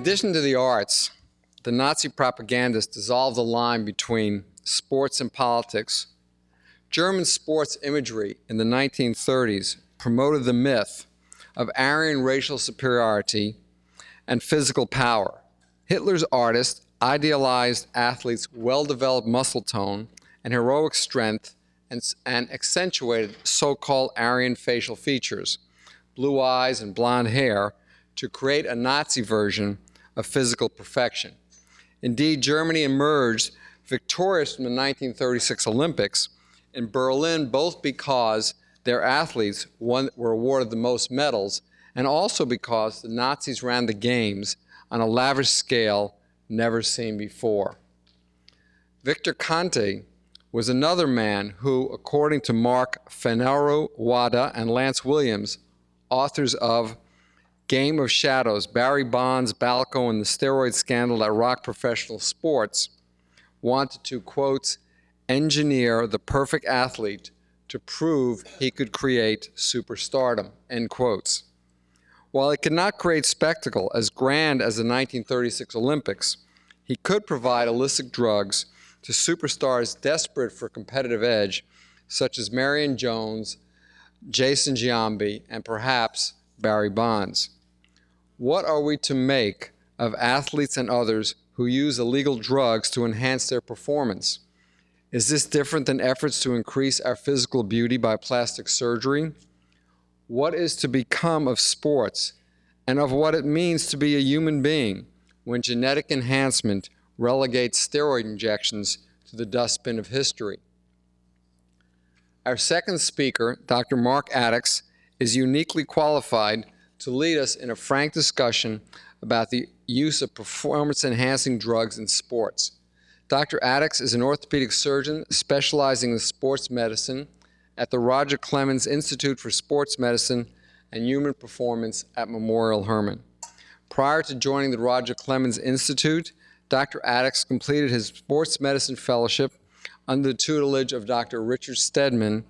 addition to the arts, the Nazi propagandists dissolved the line between sports and politics. German sports imagery in the 1930s promoted the myth of Aryan racial superiority and physical power. Hitler's artists idealized athletes' well-developed muscle tone and heroic strength and accentuated so-called Aryan facial features, blue eyes and blonde hair, to create a Nazi version of physical perfection. Indeed, Germany emerged victorious from the 1936 Olympics in Berlin, both because their athletes were awarded the most medals and also because the Nazis ran the games on a lavish scale never seen before. Victor Conte was another man who, according to Mark Fenero Wada and Lance Williams, authors of Game of Shadows, Barry Bonds, Balco, and the Steroid Scandal that Rocked Professional Sports, wanted to, quote, engineer the perfect athlete to prove he could create superstardom, end quotes. While he could not create spectacle as grand as the 1936 Olympics, he could provide illicit drugs to superstars desperate for competitive edge, such as Marion Jones, Jason Giambi, and perhaps Barry Bonds. What are we to make of athletes and others who use illegal drugs to enhance their performance? Is this different than efforts to increase our physical beauty by plastic surgery? What is to become of sports and of what it means to be a human being when genetic enhancement relegates steroid injections to the dustbin of history? Our second speaker, Dr. Mark Adickes, is uniquely qualified to lead us in a frank discussion about the use of performance-enhancing drugs in sports. Dr. Adickes is an orthopedic surgeon specializing in sports medicine at the Roger Clemens Institute for Sports Medicine and Human Performance at Memorial Hermann. Prior to joining the Roger Clemens Institute, Dr. Adickes completed his sports medicine fellowship under the tutelage of Dr. Richard Stedman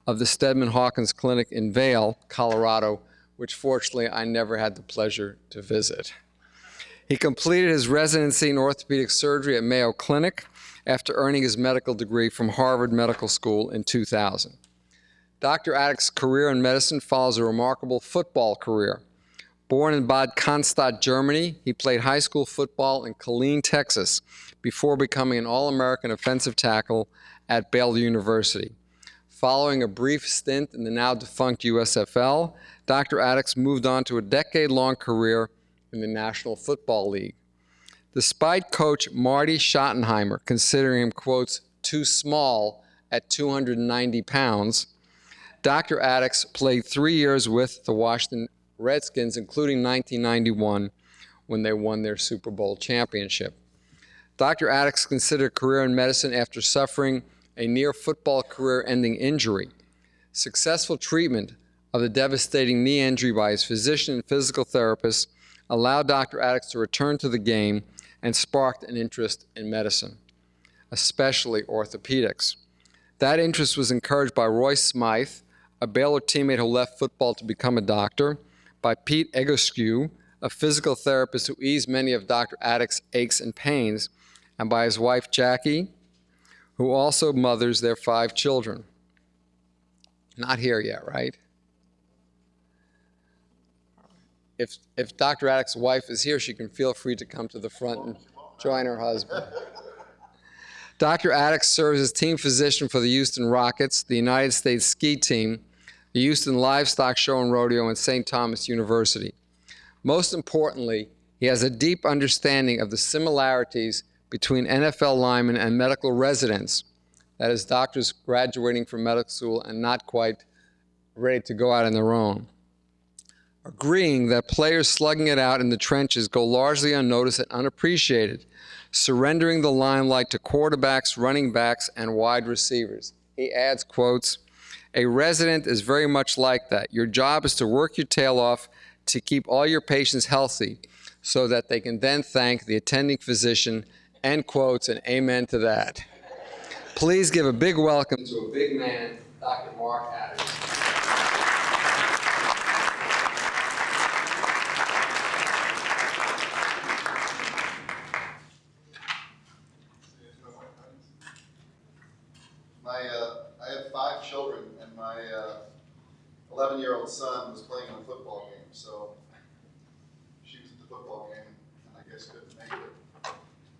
of the Stedman-Hawkins Clinic in Vail, Colorado, which fortunately I never had the pleasure to visit. He completed his residency in orthopedic surgery at Mayo Clinic after earning his medical degree from Harvard Medical School in 2000. Dr. Adickes' career in medicine follows a remarkable football career. Born in Bad Cannstatt, Germany, he played high school football in Killeen, Texas, before becoming an All-American offensive tackle at Baylor University. Following a brief stint in the now-defunct USFL, Dr. Adickes moved on to a decade-long career in the National Football League. Despite coach Marty Schottenheimer considering him, quotes, too small at 290 pounds, Dr. Adickes played 3 years with the Washington Redskins, including 1991, when they won their Super Bowl championship. Dr. Adickes considered a career in medicine after suffering a near football career-ending injury. Successful treatment of the devastating knee injury by his physician and physical therapist allowed Dr. Adickes to return to the game and sparked an interest in medicine, especially orthopedics. That interest was encouraged by Roy Smythe, a Baylor teammate who left football to become a doctor, by Pete Egoscue, a physical therapist who eased many of Dr. Adickes' aches and pains, and by his wife Jackie, who also mothers their 5 children. Not here yet, right? If Dr. Adickes' wife is here, she can feel free to come to the front and join her husband. Dr. Adickes serves as team physician for the Houston Rockets, the United States ski team, the Houston Livestock Show and Rodeo, and St. Thomas University. Most importantly, he has a deep understanding of the similarities between NFL linemen and medical residents, that is, doctors graduating from medical school and not quite ready to go out on their own, agreeing that players slugging it out in the trenches go largely unnoticed and unappreciated, surrendering the limelight to quarterbacks, running backs, and wide receivers. He adds, quotes, a resident is very much like that. Your job is to work your tail off to keep all your patients healthy so that they can then thank the attending physician, end quotes, and amen to that. Please give a big welcome to a big man, Dr. Mark Adickes. 11-year-old son was playing in a football game, so she was at the football game and I guess couldn't make it.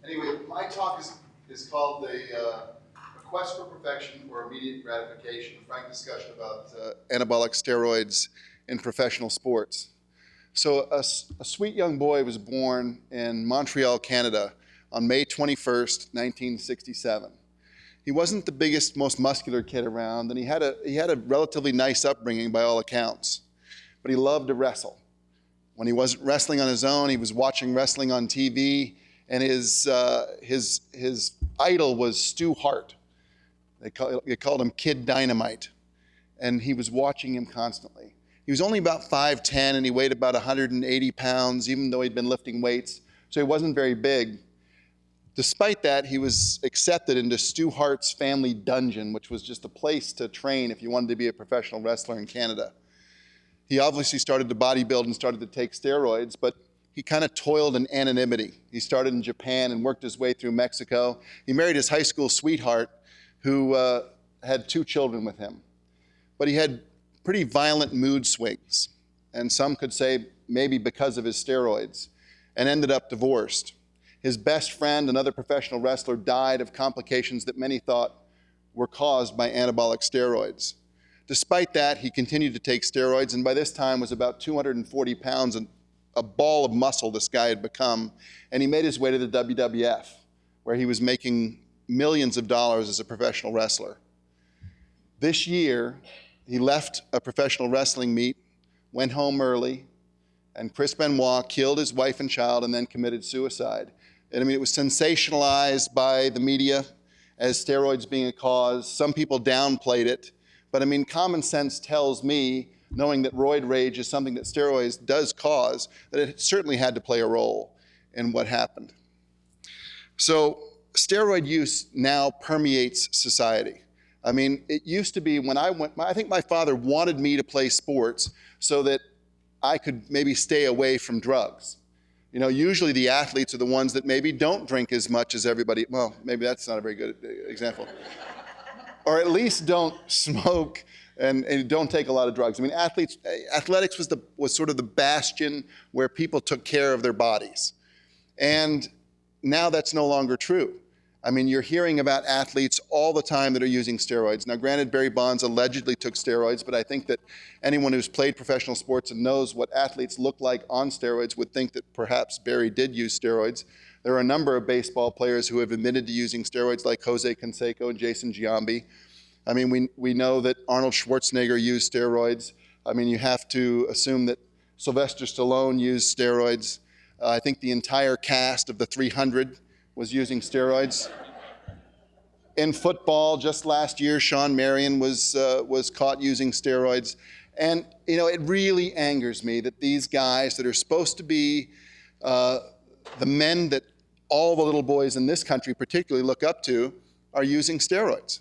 Anyway, my talk is called A Quest for Perfection or Immediate Gratification, a frank discussion about anabolic steroids in professional sports. So a sweet young boy was born in Montreal, Canada on May 21st, 1967. He wasn't the biggest, most muscular kid around, and he had a relatively nice upbringing by all accounts, but he loved to wrestle. When he wasn't wrestling on his own, he was watching wrestling on TV, and his idol was Stu Hart. They called him Kid Dynamite, and he was watching him constantly. He was only about 5'10", and he weighed about 180 pounds, even though he'd been lifting weights, so he wasn't very big. Despite that, he was accepted into Stu Hart's family dungeon, which was just a place to train if you wanted to be a professional wrestler in Canada. He obviously started to bodybuild and started to take steroids, but he kind of toiled in anonymity. He started in Japan and worked his way through Mexico. He married his high school sweetheart, who had 2 children with him. But he had pretty violent mood swings, and some could say maybe because of his steroids, and ended up divorced. His best friend, another professional wrestler, died of complications that many thought were caused by anabolic steroids. Despite that, he continued to take steroids, and by this time was about 240 pounds, and a ball of muscle this guy had become, and he made his way to the WWF, where he was making millions of dollars as a professional wrestler. This year, he left a professional wrestling meet, went home early, and Chris Benoit killed his wife and child and then committed suicide. And I mean, it was sensationalized by the media as steroids being a cause. Some people downplayed it. But I mean, common sense tells me, knowing that roid rage is something that steroids does cause, that it certainly had to play a role in what happened. So steroid use now permeates society. I mean, it used to be when I think my father wanted me to play sports so that I could maybe stay away from drugs. You know, usually the athletes are the ones that maybe don't drink as much as everybody. Well, maybe that's not a very good example. Or at least don't smoke and don't take a lot of drugs. I mean, athletics was sort of the bastion where people took care of their bodies. And now that's no longer true. I mean, you're hearing about athletes all the time that are using steroids. Now, granted, Barry Bonds allegedly took steroids, but I think that anyone who's played professional sports and knows what athletes look like on steroids would think that perhaps Barry did use steroids. There are a number of baseball players who have admitted to using steroids, like Jose Canseco and Jason Giambi. I mean, we know that Arnold Schwarzenegger used steroids. I mean, you have to assume that Sylvester Stallone used steroids. I think the entire cast of the 300 was using steroids. In football, just last year, Sean Marion was caught using steroids. And, you know, it really angers me that these guys that are supposed to be the men that all the little boys in this country particularly look up to are using steroids.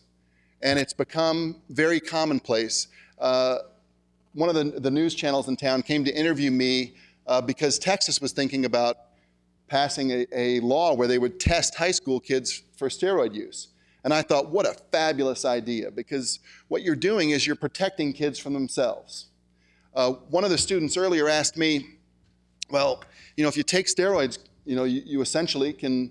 And it's become very commonplace. One of the news channels in town came to interview me because Texas was thinking about passing a law where they would test high school kids for steroid use. And I thought, what a fabulous idea, because what you're doing is you're protecting kids from themselves. One of the students earlier asked me, well, you know, if you take steroids, you know, you essentially can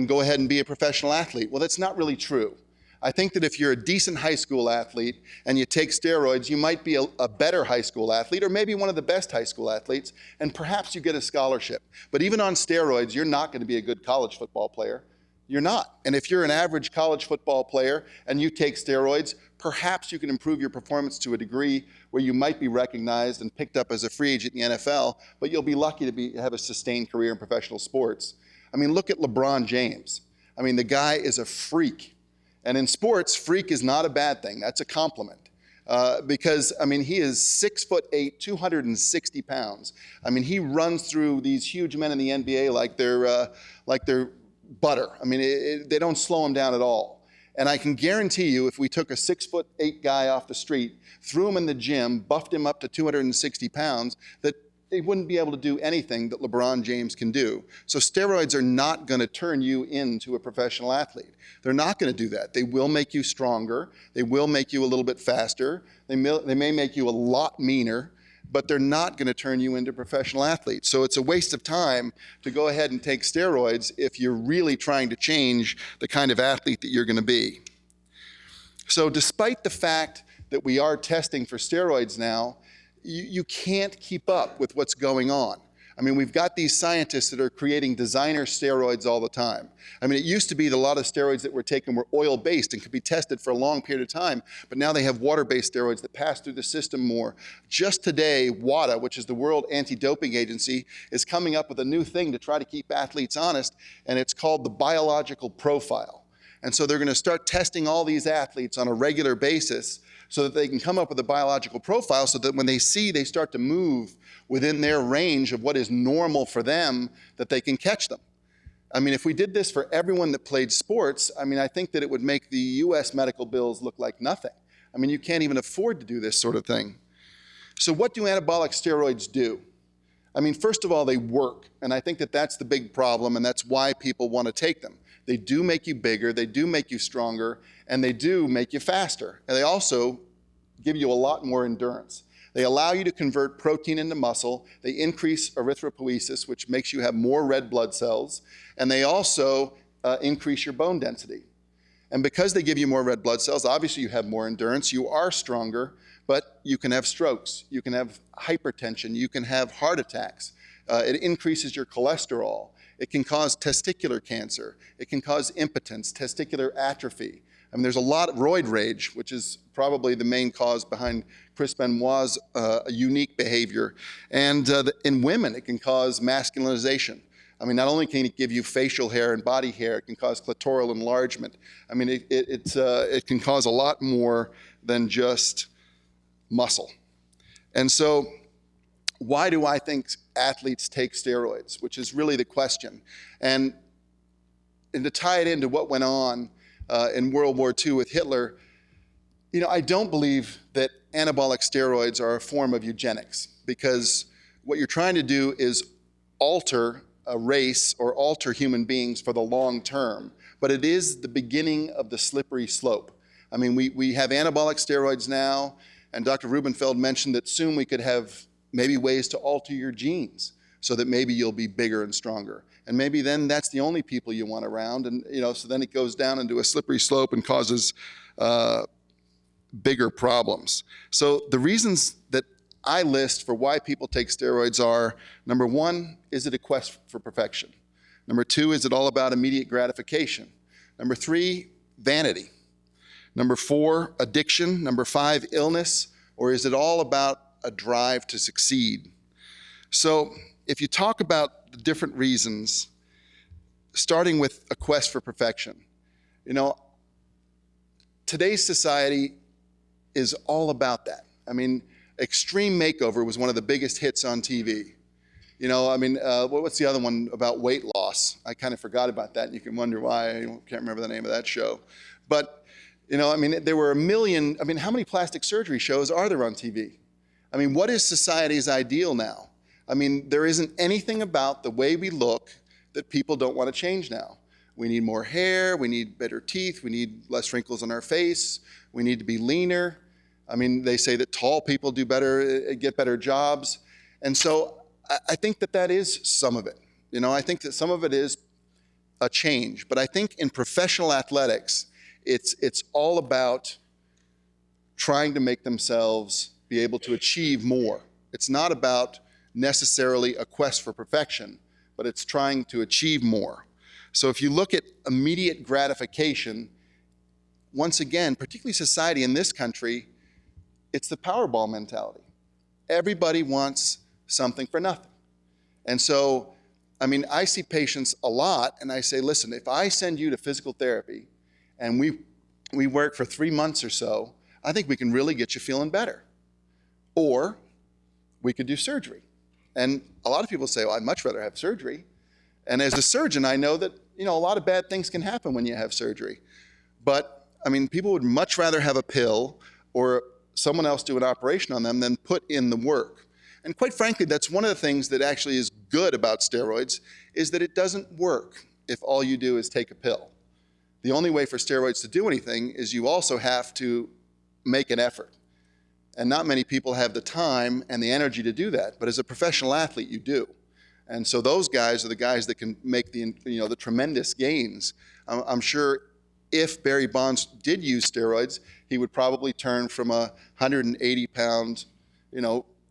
go ahead and be a professional athlete. Well, that's not really true. I think that if you're a decent high school athlete and you take steroids, you might be a better high school athlete, or maybe one of the best high school athletes, and perhaps you get a scholarship. But even on steroids, you're not going to be a good college football player. You're not. And if you're an average college football player and you take steroids, perhaps you can improve your performance to a degree where you might be recognized and picked up as a free agent in the NFL, but you'll be lucky to have a sustained career in professional sports. I mean, look at LeBron James. I mean, the guy is a freak. And in sports, freak is not a bad thing. That's a compliment. Because, I mean, he is 6'8", 260 pounds. I mean, he runs through these huge men in the NBA like they're butter. I mean, they don't slow him down at all. And I can guarantee you, if we took a 6'8" guy off the street, threw him in the gym, buffed him up to 260 pounds, that they wouldn't be able to do anything that LeBron James can do. So steroids are not going to turn you into a professional athlete. They're not going to do that. They will make you stronger. They will make you a little bit faster. They may make you a lot meaner, but they're not going to turn you into a professional athlete. So it's a waste of time to go ahead and take steroids if you're really trying to change the kind of athlete that you're going to be. So despite the fact that we are testing for steroids now, you can't keep up with what's going on. I mean, we've got these scientists that are creating designer steroids all the time. I mean, it used to be that a lot of steroids that were taken were oil-based and could be tested for a long period of time, but now they have water-based steroids that pass through the system more. Just today, WADA, which is the World Anti-Doping Agency, is coming up with a new thing to try to keep athletes honest, and it's called the biological profile. And so they're going to start testing all these athletes on a regular basis so that they can come up with a biological profile so that when they start to move within their range of what is normal for them, that they can catch them. I mean, if we did this for everyone that played sports, I mean, I think that it would make the US medical bills look like nothing. I mean, you can't even afford to do this sort of thing. So what do anabolic steroids do? I mean, first of all, they work, and I think that that's the big problem, and that's why people want to take them. They do make you bigger, they do make you stronger, and they do make you faster. And they also give you a lot more endurance. They allow you to convert protein into muscle. They increase erythropoiesis, which makes you have more red blood cells. And they also increase your bone density. And because they give you more red blood cells, obviously you have more endurance, you are stronger, but you can have strokes, you can have hypertension, you can have heart attacks. It increases your cholesterol. It can cause testicular cancer. It can cause impotence, testicular atrophy. I mean, there's a lot of roid rage, which is probably the main cause behind Chris Benoit's unique behavior. And in women, it can cause masculinization. I mean, not only can it give you facial hair and body hair, it can cause clitoral enlargement. I mean, it can cause a lot more than just muscle. And so why do I think athletes take steroids, which is really the question. And to tie it into what went on in World War II with Hitler, you know, I don't believe that anabolic steroids are a form of eugenics, because what you're trying to do is alter a race or alter human beings for the long term, but it is the beginning of the slippery slope. I mean, we have anabolic steroids now, and Dr. Rubenfeld mentioned that soon we could have maybe ways to alter your genes so that maybe you'll be bigger and stronger. And maybe then that's the only people you want around, and so then it goes down into a slippery slope and causes bigger problems. So the reasons that I list for why people take steroids are, number one, is it a quest for perfection? Number two, is it all about immediate gratification? Number three, vanity. Number four, addiction. Number five, illness. Or is it all about a drive to succeed? So if you talk about the different reasons, starting with a quest for perfection, today's society is all about that. I mean, Extreme Makeover was one of the biggest hits on TV. What's the other one about weight loss? I kind of forgot about that, and you can wonder why. I can't remember the name of that show. But, there were a million, how many plastic surgery shows are there on TV? What is society's ideal now? There isn't anything about the way we look that people don't want to change now. We need more hair, we need better teeth, we need less wrinkles on our face, we need to be leaner. They say that tall people do better, get better jobs. And so I think that is some of it. I think that some of it is a change. But I think in professional athletics, it's all about trying to make themselves be able to achieve more. It's not about necessarily a quest for perfection, but it's trying to achieve more. So if you look at immediate gratification, once again, particularly society in this country, it's the Powerball mentality. Everybody wants something for nothing. And so, I see patients a lot, and I say, listen, if I send you to physical therapy and we work for 3 months or so, I think we can really get you feeling better. Or we could do surgery. And a lot of people say, well, I'd much rather have surgery. And as a surgeon, I know that, a lot of bad things can happen when you have surgery. But, people would much rather have a pill or someone else do an operation on them than put in the work. And quite frankly, that's one of the things that actually is good about steroids, is that it doesn't work if all you do is take a pill. The only way for steroids to do anything is you also have to make an effort. And not many people have the time and the energy to do that. But as a professional athlete, you do. And so those guys are the guys that can make the tremendous gains. I'm sure if Barry Bonds did use steroids, he would probably turn from a 180-pound,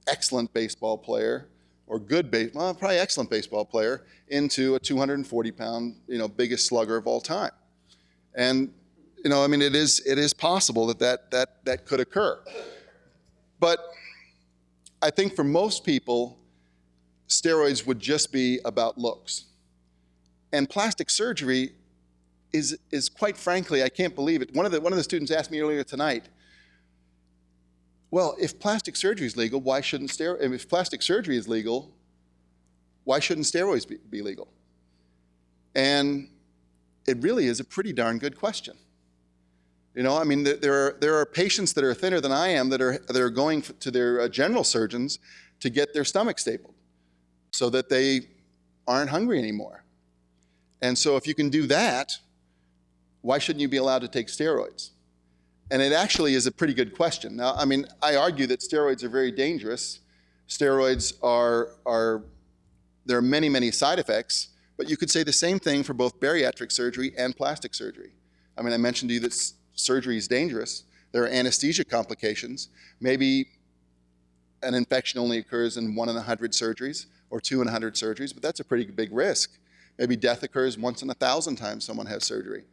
excellent baseball player, or probably excellent baseball player, into a 240-pound, biggest slugger of all time. And it is possible that could occur. But I think for most people, steroids would just be about looks. And plastic surgery is quite frankly, I can't believe it. One of the students asked me earlier tonight, well, if plastic surgery is legal, why shouldn't if plastic surgery is legal, why shouldn't steroids be legal? And it really is a pretty darn good question. There are patients that are thinner than I am that are going to their general surgeons to get their stomach stapled so that they aren't hungry anymore. And so if you can do that, why shouldn't you be allowed to take steroids? And it actually is a pretty good question. Now, I argue that steroids are very dangerous. Steroids there are many, many side effects, but you could say the same thing for both bariatric surgery and plastic surgery. I mentioned to you that surgery is dangerous. There are anesthesia complications. Maybe an infection only occurs in 1 in 100 surgeries or 2 in 100 surgeries, but that's a pretty big risk. Maybe death occurs once in 1,000 times someone has surgery.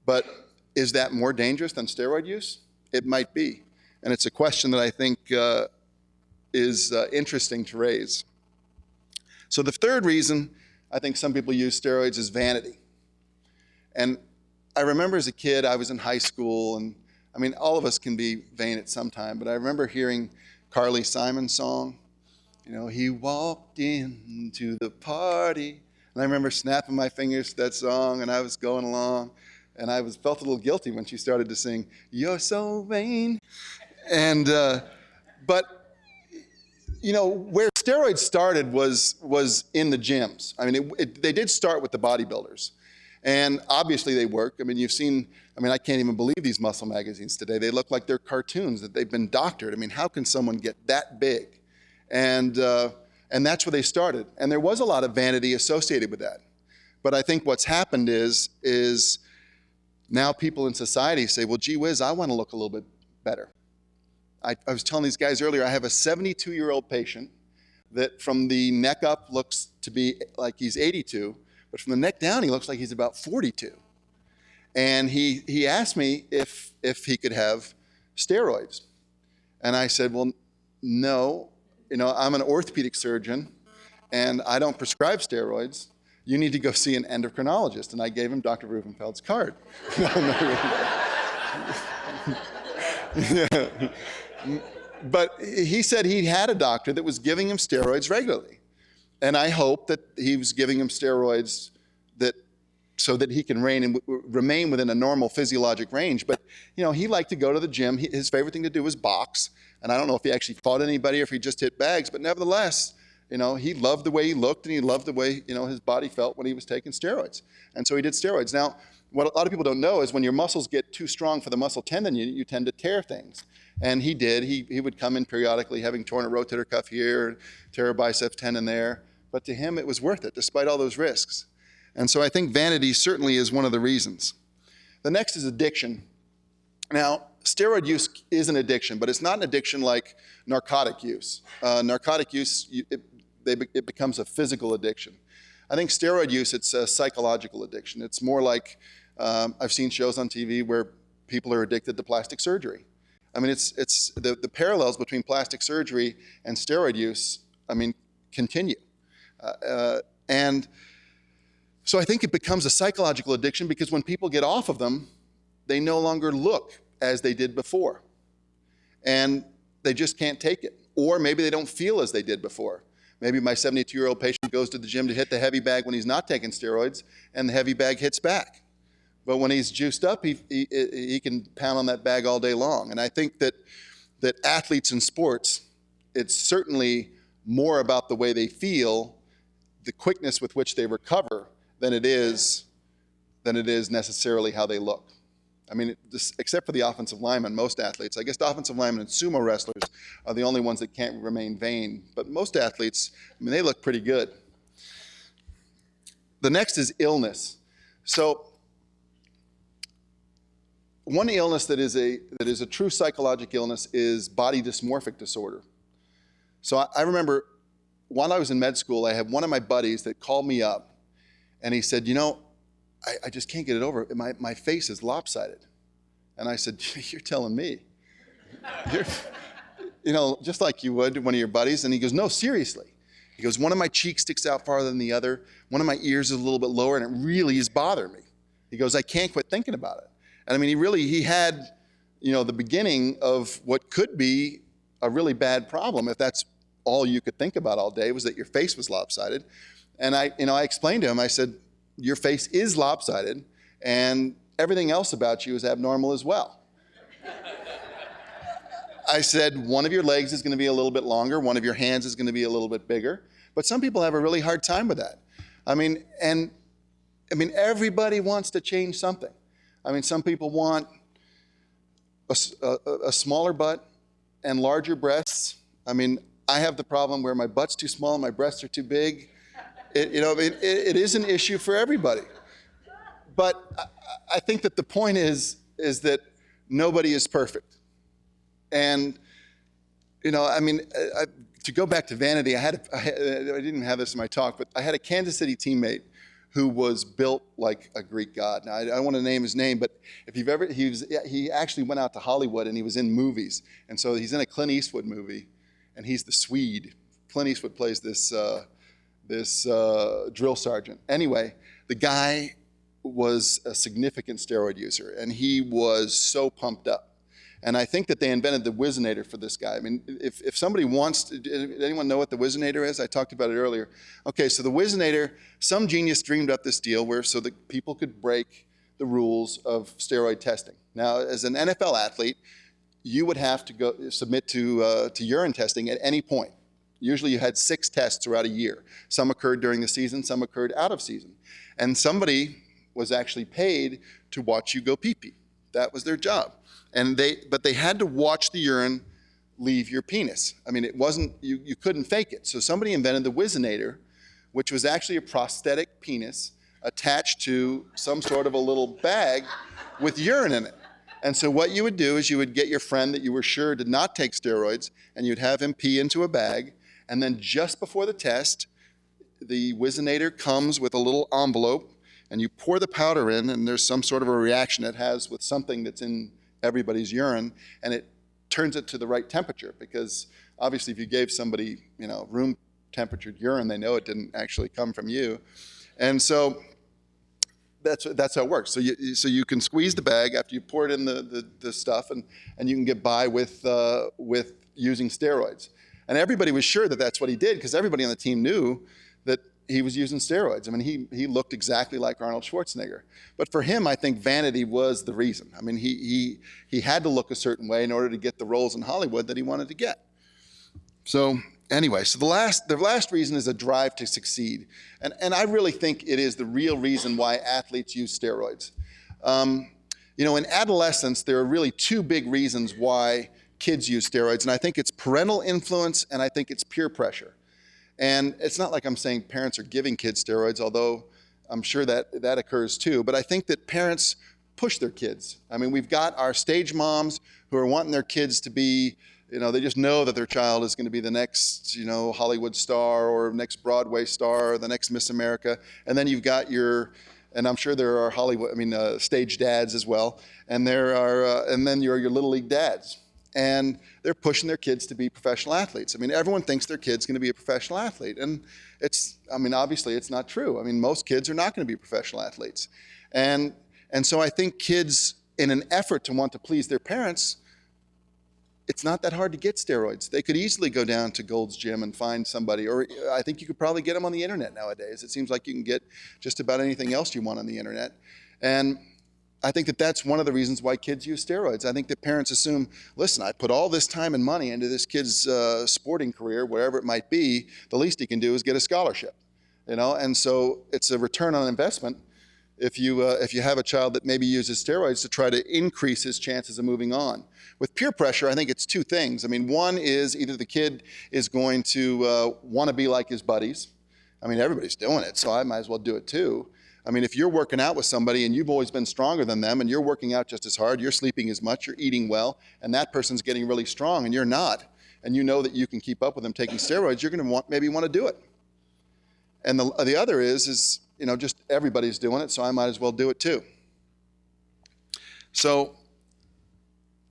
But is that more dangerous than steroid use? It might be. And it's a question that I think is interesting to raise. So the third reason I think some people use steroids is vanity. And I remember as a kid, I was in high school, and all of us can be vain at some time, but I remember hearing Carly Simon's song, he walked into the party. And I remember snapping my fingers to that song, and I was going along, and I felt a little guilty when she started to sing, "You're so vain." And, but, where steroids started was in the gyms. They did start with the bodybuilders. And obviously they work. You've seen, I can't even believe these muscle magazines today. They look like they're cartoons, that they've been doctored. How can someone get that big? And that's where they started. And there was a lot of vanity associated with that. But I think what's happened is now people in society say, well, gee whiz, I want to look a little bit better. I was telling these guys earlier, I have a 72-year-old patient that from the neck up looks to be like he's 82, but from the neck down, he looks like he's about 42. And he asked me if he could have steroids. And I said, well, no, I'm an orthopedic surgeon, and I don't prescribe steroids. You need to go see an endocrinologist. And I gave him Dr. Rubenfeld's card. But he said he had a doctor that was giving him steroids regularly. And I hope that he was giving him steroids so that he can remain within a normal physiologic range. But, he liked to go to the gym. His favorite thing to do was box. And I don't know if he actually fought anybody or if he just hit bags. But nevertheless, he loved the way he looked, and he loved the way, his body felt when he was taking steroids. And so he did steroids. Now, what a lot of people don't know is when your muscles get too strong for the muscle tendon, you tend to tear things. And he did. He would come in periodically having torn a rotator cuff here, tear a biceps tendon there. But to him, it was worth it, despite all those risks. And so I think vanity certainly is one of the reasons. The next is addiction. Now, steroid use is an addiction, but it's not an addiction like narcotic use. Narcotic use, it becomes a physical addiction. I think steroid use, it's a psychological addiction. It's more like, I've seen shows on TV where people are addicted to plastic surgery. It's the parallels between plastic surgery and steroid use, continue. And so I think it becomes a psychological addiction because when people get off of them, they no longer look as they did before. And they just can't take it. Or maybe they don't feel as they did before. Maybe my 72-year-old patient goes to the gym to hit the heavy bag when he's not taking steroids, and the heavy bag hits back. But when he's juiced up, he can pound on that bag all day long. And I think that athletes in sports, it's certainly more about the way they feel, the quickness with which they recover, than it is necessarily how they look. I mean, except for the offensive linemen, most athletes, I guess the offensive linemen and sumo wrestlers are the only ones that can't remain vain. But most athletes, I mean, they look pretty good. The next is illness. So one illness that is a true psychological illness is body dysmorphic disorder. So I remember while I was in med school, I had one of my buddies that called me up, and he said, you know, I just can't get it over. My face is lopsided. And I said, you're telling me. Just like you would one of your buddies. And he goes, no, seriously. He goes, one of my cheeks sticks out farther than the other. One of my ears is a little bit lower, and it really is bothering me. He goes, I can't quit thinking about it. And I mean, he had, the beginning of what could be a really bad problem if that's all you could think about all day was that your face was lopsided. And I explained to him, I said, your face is lopsided, and everything else about you is abnormal as well. I said, one of your legs is going to be a little bit longer, one of your hands is going to be a little bit bigger, but some people have a really hard time with that. I mean, everybody wants to change something. I mean, some people want a smaller butt and larger breasts. I mean, I have the problem where my butt's too small and my breasts are too big. It is an issue for everybody. But I think that the point is that nobody is perfect. And, to go back to vanity, I didn't have this in my talk, but I had a Kansas City teammate who was built like a Greek god. Now, I don't want to name his name, but if you've ever, he actually went out to Hollywood and he was in movies. And so he's in a Clint Eastwood movie, and he's the Swede. Clint Eastwood plays this drill sergeant. Anyway, the guy was a significant steroid user, and he was so pumped up. And I think that they invented the Whizzinator for this guy. I mean, if somebody wants to, anyone know what the Whizzinator is? I talked about it earlier. Okay, so the Whizzinator, some genius dreamed up this deal so that people could break the rules of steroid testing. Now, as an NFL athlete, you would have to go submit to urine testing at any point. Usually you had 6 tests throughout a year. Some occurred during the season, some occurred out of season. And somebody was actually paid to watch you go pee-pee. That was their job. But they had to watch the urine leave your penis. I mean, it wasn't, you couldn't fake it. So somebody invented the Whizzinator, which was actually a prosthetic penis attached to some sort of a little bag with urine in it. And so what you would do is you would get your friend that you were sure did not take steroids, and you'd have him pee into a bag, and then just before the test, the Whizzinator comes with a little envelope, and you pour the powder in, and there's some sort of a reaction it has with something that's in everybody's urine, and it turns it to the right temperature, because obviously if you gave somebody, room temperature urine, they know it didn't actually come from you. And so that's how it works. So you can squeeze the bag after you pour it in the stuff, and you can get by with using steroids. And everybody was sure that that's what he did, because everybody on the team knew that he was using steroids. I mean, he looked exactly like Arnold Schwarzenegger. But for him, I think vanity was the reason. I mean, he had to look a certain way in order to get the roles in Hollywood that he wanted to get. So anyway, so the last reason is a drive to succeed. And I really think it is the real reason why athletes use steroids. In adolescence, there are really 2 big reasons why kids use steroids. And I think it's parental influence, and I think it's peer pressure. And it's not like I'm saying parents are giving kids steroids, although I'm sure that occurs too. But I think that parents push their kids. I mean, we've got our stage moms who are wanting their kids to be, they just know that their child is going to be the next, Hollywood star or next Broadway star or the next Miss America. And then you've got and I'm sure there are stage dads as well. And and then your little league dads. And they're pushing their kids to be professional athletes. I mean, everyone thinks their kid's going to be a professional athlete. And obviously it's not true. I mean, most kids are not going to be professional athletes. And so I think kids, in an effort to want to please their parents, it's not that hard to get steroids. They could easily go down to Gold's Gym and find somebody, or I think you could probably get them on the internet nowadays. It seems like you can get just about anything else you want on the internet. And I think that that's one of the reasons why kids use steroids. I think that parents assume, listen, I put all this time and money into this kid's sporting career, whatever it might be, the least he can do is get a scholarship, and so it's a return on investment if you have a child that maybe uses steroids to try to increase his chances of moving on. With peer pressure, I think it's two things. I mean, one is either the kid is going to want to be like his buddies. I mean, everybody's doing it, so I might as well do it too. I mean, if you're working out with somebody and you've always been stronger than them and you're working out just as hard, you're sleeping as much, you're eating well, and that person's getting really strong and you're not, and you know that you can keep up with them taking steroids, you're going to maybe want to do it. And the other is just everybody's doing it, so I might as well do it too. So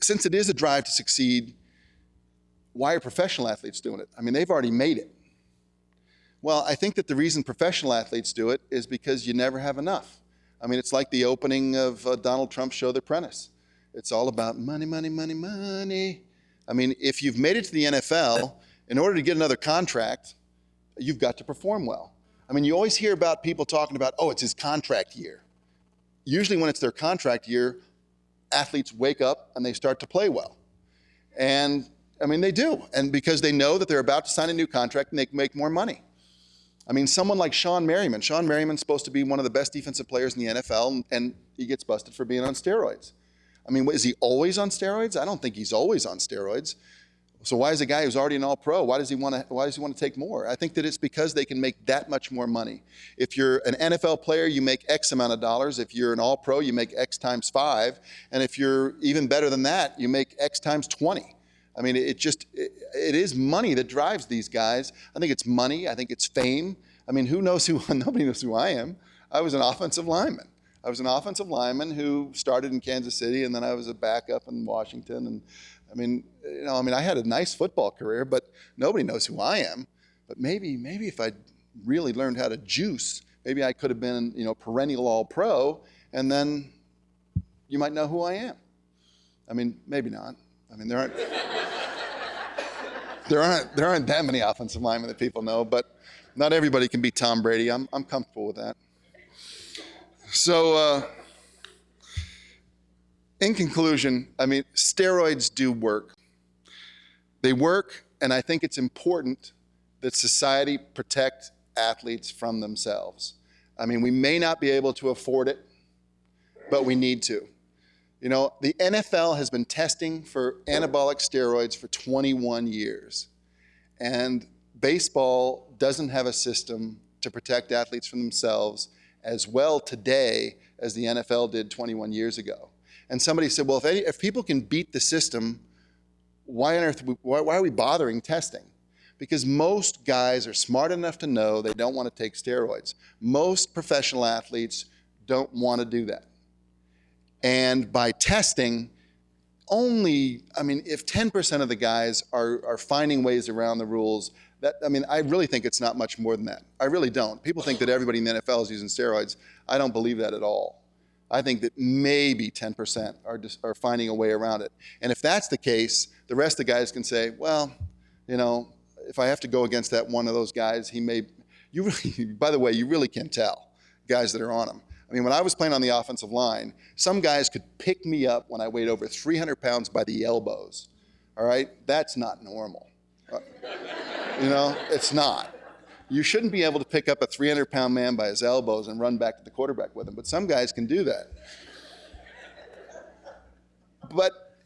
since it is a drive to succeed, why are professional athletes doing it? I mean, they've already made it. Well, I think that the reason professional athletes do it is because you never have enough. I mean, it's like the opening of Donald Trump's show, The Apprentice. It's all about money, money, money, money. I mean, if you've made it to the NFL, in order to get another contract, you've got to perform well. I mean, you always hear about people talking about, oh, it's his contract year. Usually when it's their contract year, athletes wake up and they start to play well. And, I mean, they do. And because they know that they're about to sign a new contract and they can make more money. I mean, someone like Sean Merriman. Sean Merriman's supposed to be one of the best defensive players in the NFL, and he gets busted for being on steroids. I mean, is he always on steroids? I don't think he's always on steroids. So why is a guy who's already an all-pro, why does he want to take more? I think that it's because they can make that much more money. If you're an NFL player, you make X amount of dollars. If you're an all-pro, you make X times 5. And if you're even better than that, you make X times 20. I mean, it is money that drives these guys. I think it's money. I think it's fame. I mean, nobody knows who I am. I was an offensive lineman. I was an offensive lineman who started in Kansas City, and then I was a backup in Washington. And I had a nice football career, but nobody knows who I am. But maybe if I really learned how to juice, maybe I could have been, perennial all-pro, and then you might know who I am. I mean, maybe not. I mean, there aren't that many offensive linemen that people know, but not everybody can be Tom Brady. I'm comfortable with that. So, in conclusion, I mean, steroids do work. They work, and I think it's important that society protect athletes from themselves. I mean, we may not be able to afford it, but we need to. The NFL has been testing for anabolic steroids for 21 years. And baseball doesn't have a system to protect athletes from themselves as well today as the NFL did 21 years ago. And somebody said, well, if people can beat the system, why are we bothering testing? Because most guys are smart enough to know they don't want to take steroids. Most professional athletes don't want to do that. And by testing, if 10% of the guys are finding ways around the rules, I really think it's not much more than that. I really don't. People think that everybody in the NFL is using steroids. I don't believe that at all. I think that maybe 10% are finding a way around it. And if that's the case, the rest of the guys can say, well, if I have to go against that one of those guys, by the way, you really can tell guys that are on them. I mean, when I was playing on the offensive line, some guys could pick me up when I weighed over 300 pounds by the elbows. All right? That's not normal. It's not. You shouldn't be able to pick up a 300-pound man by his elbows and run back to the quarterback with him, but some guys can do that. But,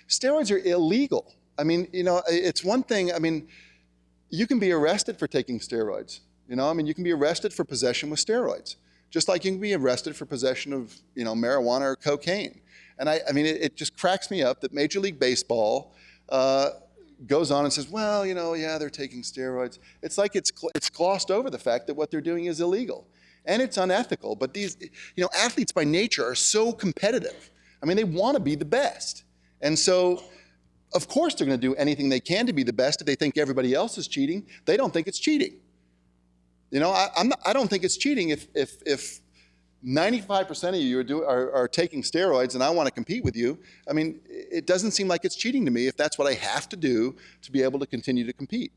steroids are illegal. It's one thing, you can be arrested for taking steroids. You can be arrested for possession with steroids. Just like you can be arrested for possession of, marijuana or cocaine. And it just cracks me up that Major League Baseball goes on and says, well, yeah, they're taking steroids. It's like it's glossed over the fact that what they're doing is illegal. And it's unethical. But these, athletes by nature are so competitive. They want to be the best. And so, of course, they're going to do anything they can to be the best. If they think everybody else is cheating, they don't think it's cheating. I don't think it's cheating if 95% of you are taking steroids and I want to compete with you. It doesn't seem like it's cheating to me if that's what I have to do to be able to continue to compete.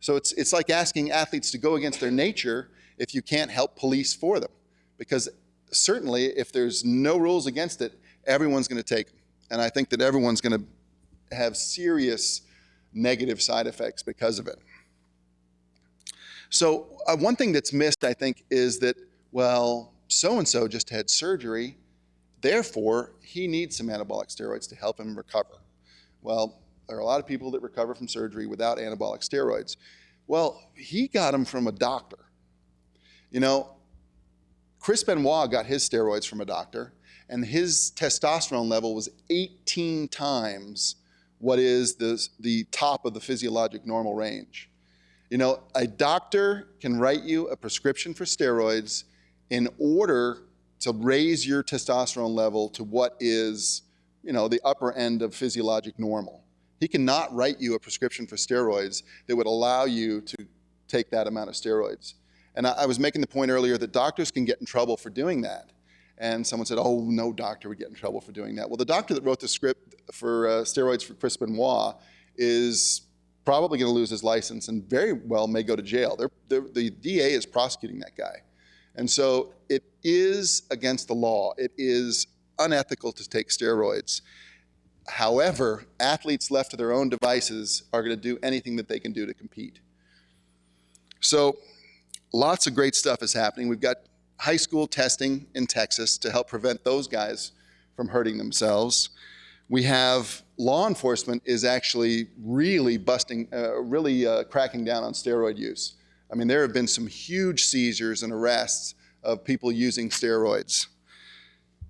So it's like asking athletes to go against their nature if you can't help police for them. Because certainly, if there's no rules against it, everyone's going to take them. And I think that everyone's going to have serious negative side effects because of it. So one thing that's missed, I think, is that, well, so-and-so just had surgery, therefore he needs some anabolic steroids to help him recover. Well, there are a lot of people that recover from surgery without anabolic steroids. Well, he got them from a doctor. You know, Chris Benoit got his steroids from a doctor, and his testosterone level was 18 times what is the top of the physiologic normal range. You know, a doctor can write you a prescription for steroids in order to raise your testosterone level to what is, you know, the upper end of physiologic normal. He cannot write you a prescription for steroids that would allow you to take that amount of steroids. And I was making the point earlier that doctors can get in trouble for doing that. And someone said, oh, no doctor would get in trouble for doing that. Well, the doctor that wrote the script for steroids for Chris Benoit is probably going to lose his license and very well may go to jail. The DA is prosecuting that guy. And so it is against the law. It is unethical to take steroids. However, athletes left to their own devices are going to do anything that they can do to compete. So lots of great stuff is happening. We've got high school testing in Texas to help prevent those guys from hurting themselves. We have law enforcement is actually really cracking down on steroid use. I mean, there have been some huge seizures and arrests of people using steroids.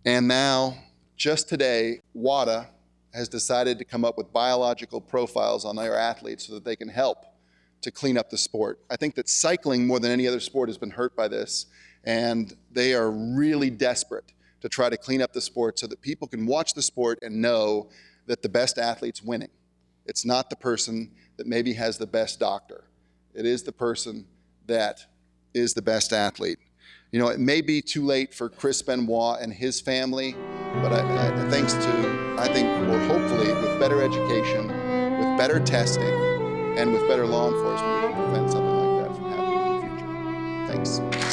And now, just today, WADA has decided to come up with biological profiles on their athletes so that they can help to clean up the sport. I think that cycling, more than any other sport, has been hurt by this, and they are really desperate to try to clean up the sport so that people can watch the sport and know that the best athlete's winning. It's not the person that maybe has the best doctor. It is the person that is the best athlete. You know, it may be too late for Chris Benoit and his family, but I think we're hopefully, with better education, with better testing, and with better law enforcement, we can prevent something like that from happening in the future. Thanks.